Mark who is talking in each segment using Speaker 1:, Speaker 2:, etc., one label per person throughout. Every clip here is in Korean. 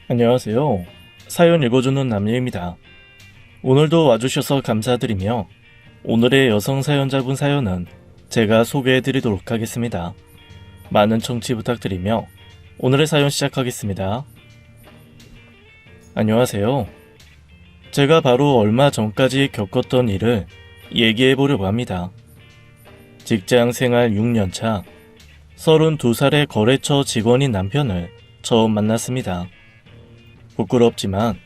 Speaker 1: 안녕하세요. 사연 읽어주는 남예입니다. 오늘도 와주셔서 감사드리며 오늘의 여성 사연자분 사연은 제가 소개해드리도록 하겠습니다. 많은 청취 부탁드리며 오늘의 사연 시작하겠습니다. 안녕하세요. 제가 바로 얼마 전까지 겪었던 일을 얘기해보려고 합니다. 직장 생활 6년차 32살의 거래처 직원인 남편을 처음 만났습니다. 부끄럽지만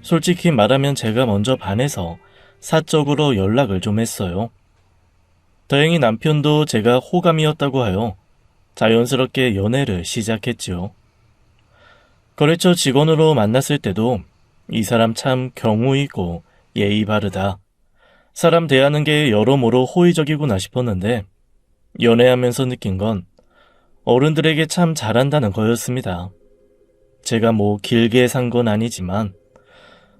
Speaker 1: 솔직히 말하면 제가 먼저 반해서 사적으로 연락을 좀 했어요. 다행히 남편도 제가 호감이었다고 하여 자연스럽게 연애를 시작했지요. 거래처 직원으로 만났을 때도 이 사람 참 경우 있고 예의 바르다. 사람 대하는 게 여러모로 호의적이구나 싶었는데 연애하면서 느낀 건 어른들에게 참 잘한다는 거였습니다. 제가 길게 산 건 아니지만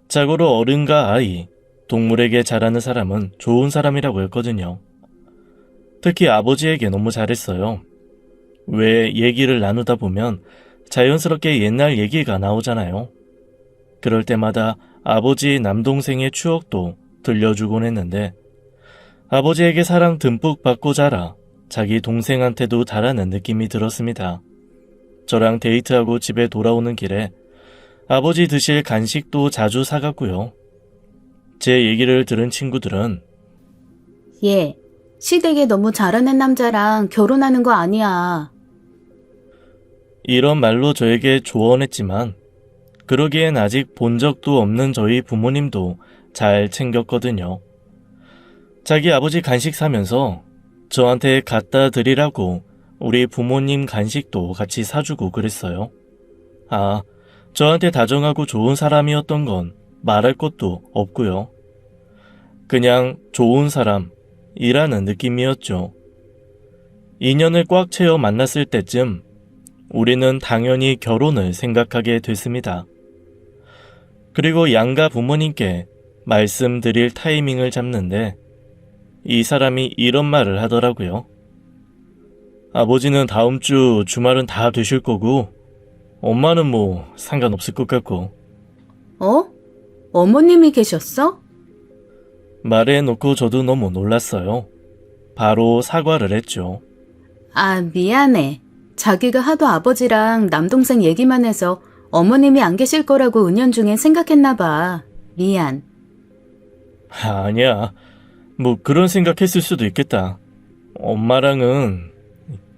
Speaker 1: 자고로 어른과 아이, 동물에게 잘하는 사람은 좋은 사람이라고 했거든요. 특히 아버지에게 너무 잘했어요. 왜 얘기를 나누다 보면 자연스럽게 옛날 얘기가 나오잖아요. 그럴 때마다 아버지 남동생의 추억도 들려주곤 했는데 아버지에게 사랑 듬뿍 받고 자라 자기 동생한테도 달하는 느낌이 들었습니다. 저랑 데이트하고 집에 돌아오는 길에 아버지 드실 간식도 자주 사갔고요. 제 얘기를 들은 친구들은
Speaker 2: 얘, 시댁에 너무 잘하는 남자랑 결혼하는 거 아니야.
Speaker 1: 이런 말로 저에게 조언했지만 그러기엔 아직 본 적도 없는 저희 부모님도 잘 챙겼거든요. 자기 아버지 간식 사면서 저한테 갖다 드리라고 우리 부모님 간식도 같이 사주고 그랬어요. 저한테 다정하고 좋은 사람이었던 건 말할 것도 없고요. 그냥 좋은 사람이라는 느낌이었죠. 인연을 꽉 채워 만났을 때쯤 우리는 당연히 결혼을 생각하게 됐습니다. 그리고 양가 부모님께 말씀드릴 타이밍을 잡는데 이 사람이 이런 말을 하더라고요. 아버지는 다음 주 주말은 다 되실 거고 엄마는 상관없을 것 같고.
Speaker 2: 어? 어머님이 계셨어?
Speaker 1: 말해놓고 저도 너무 놀랐어요. 바로 사과를 했죠.
Speaker 2: 미안해. 자기가 하도 아버지랑 남동생 얘기만 해서 어머님이 안 계실 거라고 은연중에 생각했나 봐. 미안.
Speaker 1: 아니야. 그런 생각했을 수도 있겠다. 엄마랑은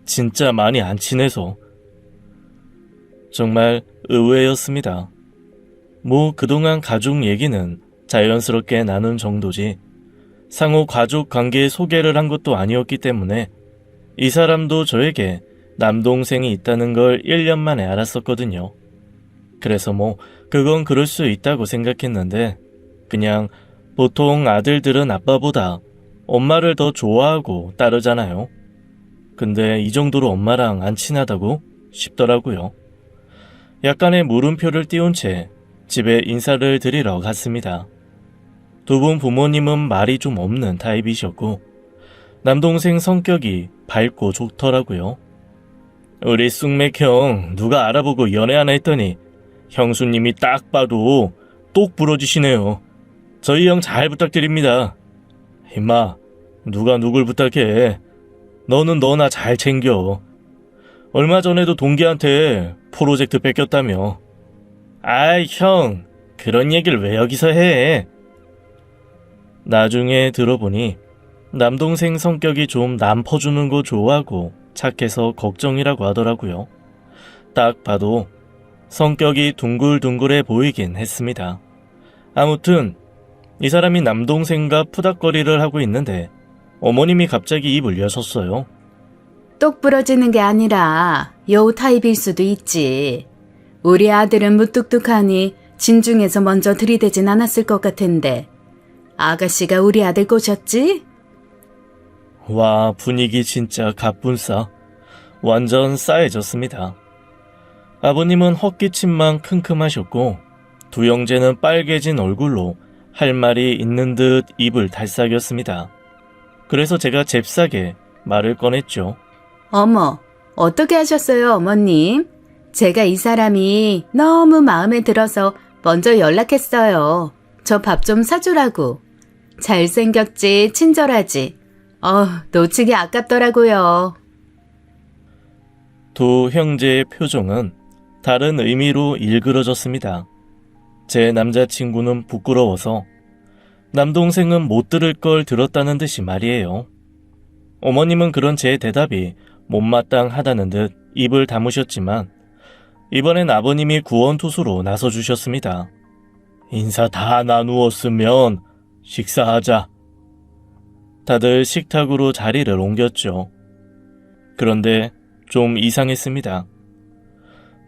Speaker 1: 진짜 많이 안 친해서. 정말 의외였습니다. 그동안 가족 얘기는 자연스럽게 나눈 정도지 상호 가족 관계 소개를 한 것도 아니었기 때문에 이 사람도 저에게 남동생이 있다는 걸 1년 만에 알았었거든요. 그래서 그건 그럴 수 있다고 생각했는데 그냥 보통 아들들은 아빠보다 엄마를 더 좋아하고 따르잖아요. 근데 이 정도로 엄마랑 안 친하다고 싶더라고요. 약간의 물음표를 띄운 채 집에 인사를 드리러 갔습니다. 두 분 부모님은 말이 좀 없는 타입이셨고 남동생 성격이 밝고 좋더라고요. 우리 쑥맥 형 누가 알아보고 연애하나 했더니 형수님이 딱 봐도 똑 부러지시네요. 저희 형 잘 부탁드립니다. 임마, 누가 누굴 부탁해. 너는 너나 잘 챙겨. 얼마 전에도 동기한테 프로젝트 뺏겼다며. 아이 형, 그런 얘기를 왜 여기서 해. 나중에 들어보니 남동생 성격이 좀 남 퍼주는 거 좋아하고 착해서 걱정이라고 하더라고요. 딱 봐도 성격이 둥글둥글해 보이긴 했습니다. 아무튼 이 사람이 남동생과 푸닥거리를 하고 있는데 어머님이 갑자기 입을 여셨어요.
Speaker 2: 똑 부러지는 게 아니라 여우 타입일 수도 있지. 우리 아들은 무뚝뚝하니 진중에서 먼저 들이대진 않았을 것 같은데 아가씨가 우리 아들 꼬셨지?
Speaker 1: 와, 분위기 진짜 갑분싸. 완전 싸해졌습니다. 아버님은 헛기침만 킁킁하셨고 두 형제는 빨개진 얼굴로 할 말이 있는 듯 입을 달싹였습니다. 그래서 제가 잽싸게 말을 꺼냈죠.
Speaker 2: 어머, 어떻게 하셨어요, 어머님? 제가 이 사람이 너무 마음에 들어서 먼저 연락했어요. 저 밥 좀 사주라고. 잘생겼지, 친절하지. 놓치기 아깝더라고요.
Speaker 1: 두 형제의 표정은 다른 의미로 일그러졌습니다. 제 남자친구는 부끄러워서 남동생은 못 들을 걸 들었다는 듯이 말이에요. 어머님은 그런 제 대답이 못마땅하다는 듯 입을 다무셨지만 이번엔 아버님이 구원투수로 나서주셨습니다. 인사 다 나누었으면 식사하자. 다들 식탁으로 자리를 옮겼죠. 그런데 좀 이상했습니다.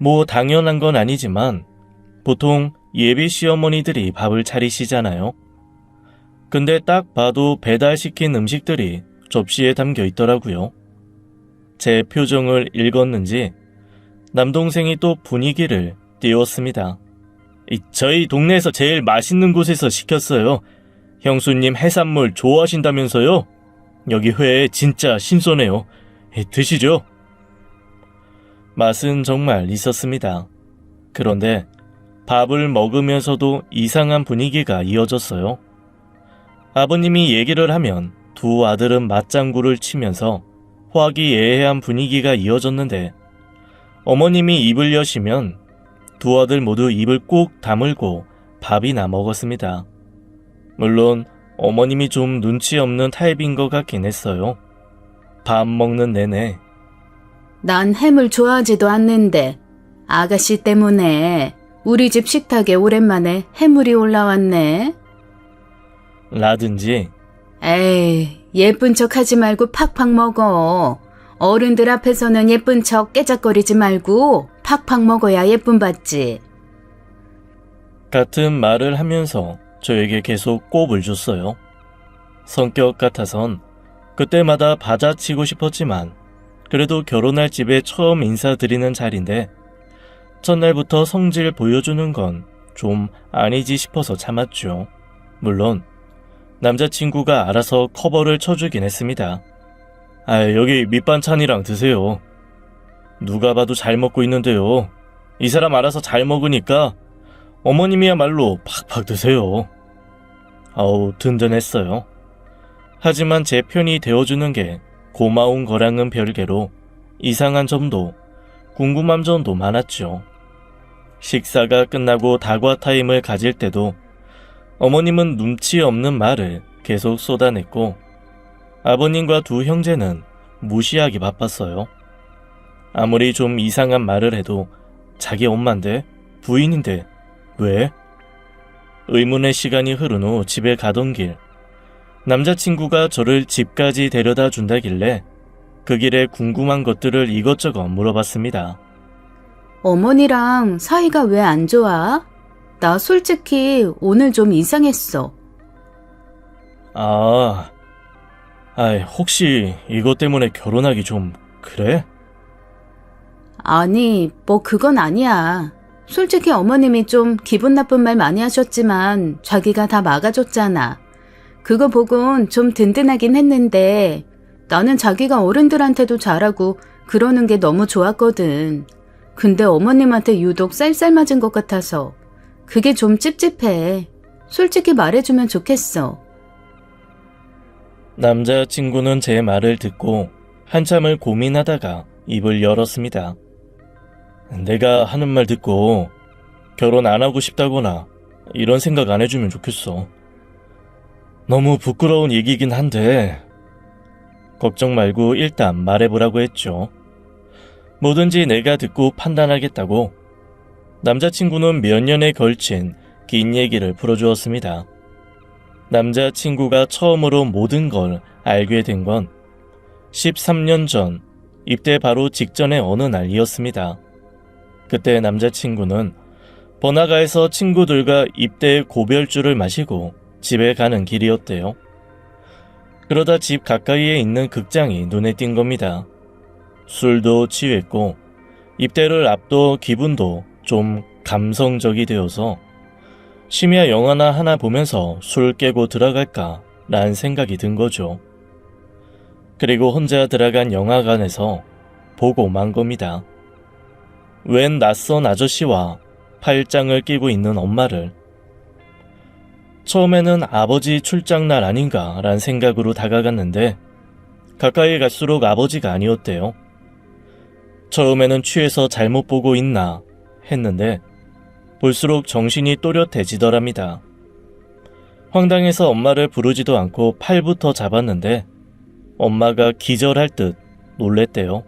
Speaker 1: 뭐 당연한 건 아니지만 보통 예비 시어머니들이 밥을 차리시잖아요. 근데 딱 봐도 배달시킨 음식들이 접시에 담겨 있더라고요. 제 표정을 읽었는지 남동생이 또 분위기를 띄웠습니다. 저희 동네에서 제일 맛있는 곳에서 시켰어요. 형수님 해산물 좋아하신다면서요? 여기 회 진짜 신선해요. 드시죠? 맛은 정말 있었습니다. 그런데 밥을 먹으면서도 이상한 분위기가 이어졌어요. 아버님이 얘기를 하면 두 아들은 맞장구를 치면서 화기애애한 분위기가 이어졌는데 어머님이 입을 여시면 두 아들 모두 입을 꼭 다물고 밥이나 먹었습니다. 물론 어머님이 좀 눈치 없는 타입인 것 같긴 했어요. 밥 먹는 내내
Speaker 2: 난 해물 좋아하지도 않는데 아가씨 때문에 우리 집 식탁에 오랜만에 해물이 올라왔네.
Speaker 1: 라든지
Speaker 2: 에이, 예쁜 척 하지 말고 팍팍 먹어. 어른들 앞에서는 예쁜 척 깨작거리지 말고 팍팍 먹어야 예쁨 받지.
Speaker 1: 같은 말을 하면서 저에게 계속 꼽을 줬어요. 성격 같아선 그때마다 받아치고 싶었지만 그래도 결혼할 집에 처음 인사드리는 자리인데 첫날부터 성질 보여주는 건 좀 아니지 싶어서 참았죠. 물론 남자친구가 알아서 커버를 쳐주긴 했습니다. 여기 밑반찬이랑 드세요. 누가 봐도 잘 먹고 있는데요. 이 사람 알아서 잘 먹으니까 어머님이야말로 팍팍 드세요. 든든했어요. 하지만 제 편이 되어주는 게 고마운 거랑은 별개로 이상한 점도 궁금한 점도 많았죠. 식사가 끝나고 다과 타임을 가질 때도 어머님은 눈치 없는 말을 계속 쏟아냈고 아버님과 두 형제는 무시하기 바빴어요. 아무리 좀 이상한 말을 해도 자기 엄마인데 부인인데 왜? 의문의 시간이 흐른 후 집에 가던 길 남자친구가 저를 집까지 데려다 준다길래 그 길에 궁금한 것들을 이것저것 물어봤습니다.
Speaker 2: 어머니랑 사이가 왜 안 좋아? 나 솔직히 오늘 좀 이상했어.
Speaker 1: 혹시 이것 때문에 결혼하기 좀 그래?
Speaker 2: 아니, 뭐 그건 아니야. 솔직히 어머님이 좀 기분 나쁜 말 많이 하셨지만 자기가 다 막아줬잖아. 그거 보곤 좀 든든하긴 했는데 나는 자기가 어른들한테도 잘하고 그러는 게 너무 좋았거든. 근데 어머님한테 유독 쌀쌀 맞은 것 같아서 그게 좀 찝찝해. 솔직히 말해주면 좋겠어.
Speaker 1: 남자친구는 제 말을 듣고 한참을 고민하다가 입을 열었습니다. 내가 하는 말 듣고 결혼 안 하고 싶다거나 이런 생각 안 해주면 좋겠어. 너무 부끄러운 얘기긴 한데 걱정 말고 일단 말해보라고 했죠. 뭐든지 내가 듣고 판단하겠다고 남자친구는 몇 년에 걸친 긴 얘기를 풀어주었습니다. 남자친구가 처음으로 모든 걸 알게 된 건 13년 전 입대 바로 직전의 어느 날이었습니다. 그때 남자친구는 번화가에서 친구들과 입대 고별주를 마시고 집에 가는 길이었대요. 그러다 집 가까이에 있는 극장이 눈에 띈 겁니다. 술도 취했고 입대를 앞둬 기분도 좀 감성적이 되어서 심야 영화나 하나 보면서 술 깨고 들어갈까 라는 생각이 든 거죠. 그리고 혼자 들어간 영화관에서 보고 만 겁니다. 웬 낯선 아저씨와 팔짱을 끼고 있는 엄마를. 처음에는 아버지 출장날 아닌가란 생각으로 다가갔는데 가까이 갈수록 아버지가 아니었대요. 처음에는 취해서 잘못 보고 있나 했는데 볼수록 정신이 또렷해지더랍니다. 황당해서 엄마를 부르지도 않고 팔부터 잡았는데 엄마가 기절할 듯 놀랬대요.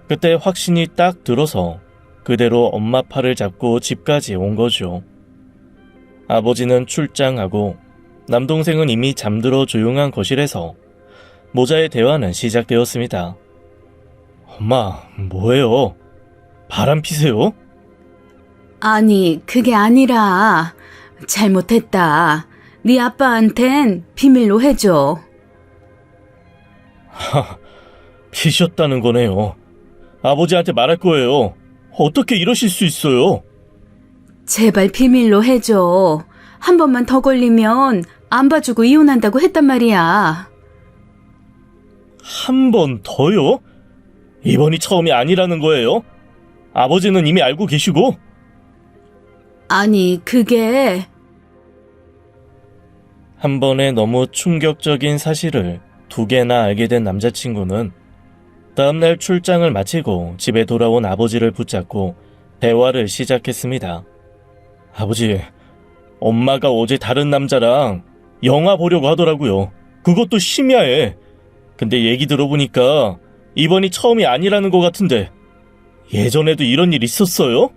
Speaker 1: 그때 확신이 딱 들어서 그대로 엄마 팔을 잡고 집까지 온 거죠. 아버지는 출장하고 남동생은 이미 잠들어 조용한 거실에서 모자의 대화는 시작되었습니다. 엄마, 뭐해요? 바람 피세요?
Speaker 2: 아니, 그게 아니라 잘못했다. 네 아빠한텐 비밀로 해줘.
Speaker 1: 피셨다는 거네요. 아버지한테 말할 거예요. 어떻게 이러실 수 있어요?
Speaker 2: 제발 비밀로 해줘. 한 번만 더 걸리면 안 봐주고 이혼한다고 했단 말이야.
Speaker 1: 한 번 더요? 이번이 처음이 아니라는 거예요? 아버지는 이미 알고 계시고?
Speaker 2: 아니, 그게...
Speaker 1: 한 번에 너무 충격적인 사실을 2개나 알게 된 남자친구는 다음날 출장을 마치고 집에 돌아온 아버지를 붙잡고 대화를 시작했습니다. 아버지, 엄마가 어제 다른 남자랑 영화 보려고 하더라고요. 그것도 심야에. 근데 얘기 들어보니까 이번이 처음이 아니라는 것 같은데 예전에도 이런 일 있었어요?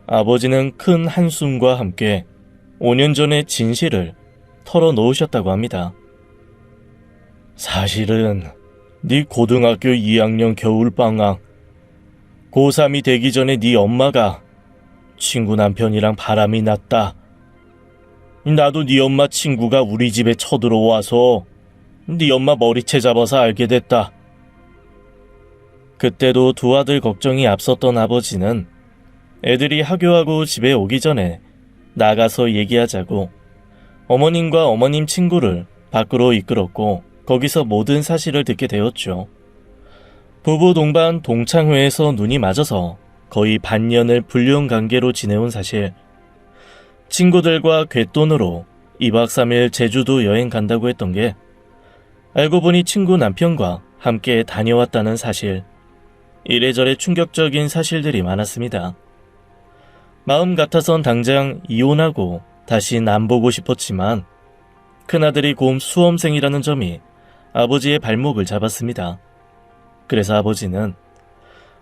Speaker 1: 아버지는 큰 한숨과 함께 5년 전의 진실을 털어놓으셨다고 합니다. 사실은 네 고등학교 2학년 겨울방학 고3이 되기 전에 네 엄마가 친구 남편이랑 바람이 났다. 나도 네 엄마 친구가 우리 집에 쳐들어와서 네 엄마 머리채 잡아서 알게 됐다. 그때도 2 아들 걱정이 앞섰던 아버지는 애들이 하교하고 집에 오기 전에 나가서 얘기하자고 어머님과 어머님 친구를 밖으로 이끌었고 거기서 모든 사실을 듣게 되었죠. 부부 동반 동창회에서 눈이 맞아서 거의 반년을 불륜 관계로 지내온 사실, 친구들과 곶돈으로 2박 3일 제주도 여행 간다고 했던 게 알고 보니 친구 남편과 함께 다녀왔다는 사실, 이래저래 충격적인 사실들이 많았습니다. 마음 같아선 당장 이혼하고 다신 안 보고 싶었지만 큰아들이 곰 수험생이라는 점이 아버지의 발목을 잡았습니다. 그래서 아버지는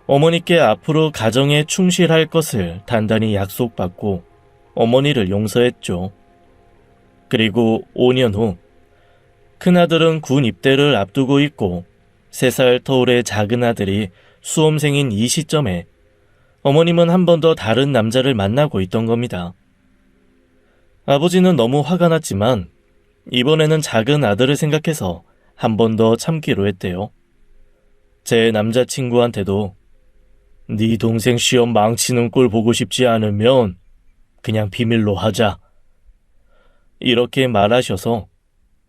Speaker 1: 어머니께 앞으로 가정에 충실할 것을 단단히 약속받고 어머니를 용서했죠. 그리고 5년 후 큰아들은 군 입대를 앞두고 있고 3살 터울의 작은 아들이 수험생인 이 시점에 어머님은 한 번 더 다른 남자를 만나고 있던 겁니다. 아버지는 너무 화가 났지만 이번에는 작은 아들을 생각해서 한 번 더 참기로 했대요. 제 남자친구한테도 네 동생 시험 망치는 꼴 보고 싶지 않으면 그냥 비밀로 하자. 이렇게 말하셔서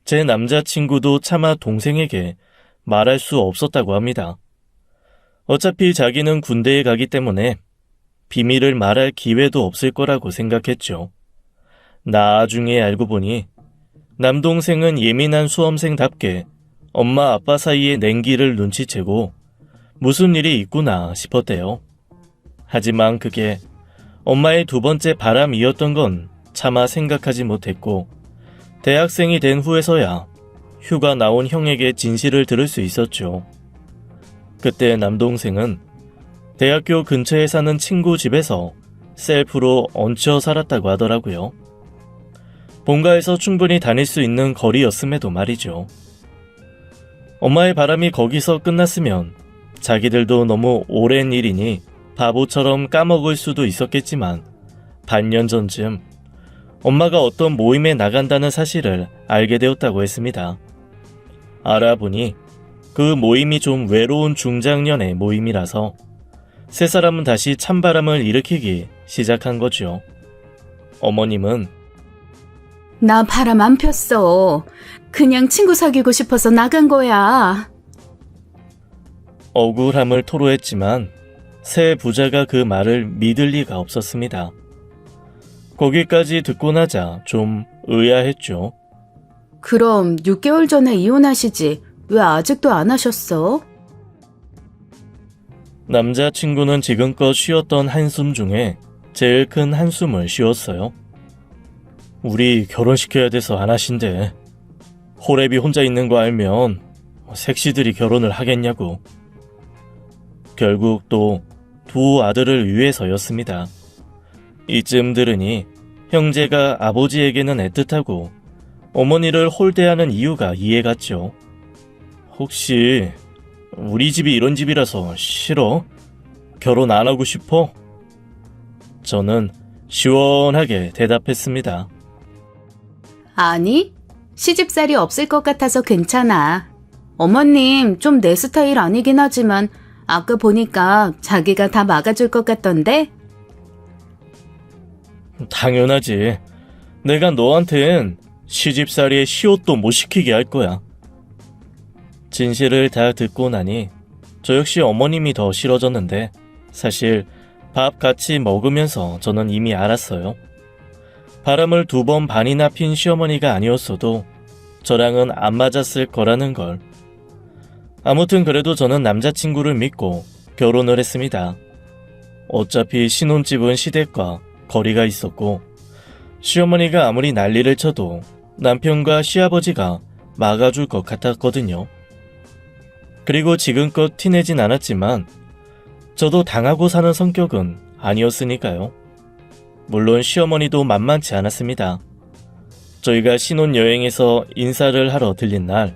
Speaker 1: 제 남자친구도 차마 동생에게 말할 수 없었다고 합니다. 어차피 자기는 군대에 가기 때문에 비밀을 말할 기회도 없을 거라고 생각했죠. 나중에 알고 보니 남동생은 예민한 수험생답게 엄마 아빠 사이의 냉기를 눈치채고 무슨 일이 있구나 싶었대요. 하지만 그게 엄마의 2번째 바람이었던 건 차마 생각하지 못했고 대학생이 된 후에서야 휴가 나온 형에게 진실을 들을 수 있었죠. 그때 남동생은 대학교 근처에 사는 친구 집에서 셀프로 얹혀 살았다고 하더라고요. 본가에서 충분히 다닐 수 있는 거리였음에도 말이죠. 엄마의 바람이 거기서 끝났으면 자기들도 너무 오랜 일이니 바보처럼 까먹을 수도 있었겠지만 반년 전쯤 엄마가 어떤 모임에 나간다는 사실을 알게 되었다고 했습니다. 알아보니 그 모임이 좀 외로운 중장년의 모임이라서 3사람은 다시 찬바람을 일으키기 시작한 거죠. 어머님은
Speaker 2: 나 바람 안 폈어. 그냥 친구 사귀고 싶어서 나간 거야.
Speaker 1: 억울함을 토로했지만 새 부자가 그 말을 믿을 리가 없었습니다. 거기까지 듣고 나자 좀 의아했죠.
Speaker 2: 그럼 6개월 전에 이혼하시지 왜 아직도 안 하셨어?
Speaker 1: 남자친구는 지금껏 쉬었던 한숨 중에 제일 큰 한숨을 쉬었어요. 우리 결혼시켜야 돼서 안 하신대. 호랩이 혼자 있는 거 알면 색시들이 결혼을 하겠냐고. 결국 또 두 아들을 위해서였습니다. 이쯤 들으니 형제가 아버지에게는 애틋하고 어머니를 홀대하는 이유가 이해갔죠. 혹시 우리 집이 이런 집이라서 싫어? 결혼 안 하고 싶어? 저는 시원하게 대답했습니다.
Speaker 2: 아니, 시집살이 없을 것 같아서 괜찮아. 어머님 좀 내 스타일 아니긴 하지만 아까 보니까 자기가 다 막아줄 것 같던데?
Speaker 1: 당연하지. 내가 너한텐 시집살이에 시옷도 못 시키게 할 거야. 진실을 다 듣고 나니 저 역시 어머님이 더 싫어졌는데 사실 밥 같이 먹으면서 저는 이미 알았어요. 바람을 2번 반이나 핀 시어머니가 아니었어도 저랑은 안 맞았을 거라는 걸. 아무튼 그래도 저는 남자친구를 믿고 결혼을 했습니다. 어차피 신혼집은 시댁과 거리가 있었고 시어머니가 아무리 난리를 쳐도 남편과 시아버지가 막아줄 것 같았거든요. 그리고 지금껏 티내진 않았지만 저도 당하고 사는 성격은 아니었으니까요. 물론 시어머니도 만만치 않았습니다. 저희가 신혼여행에서 인사를 하러 들린 날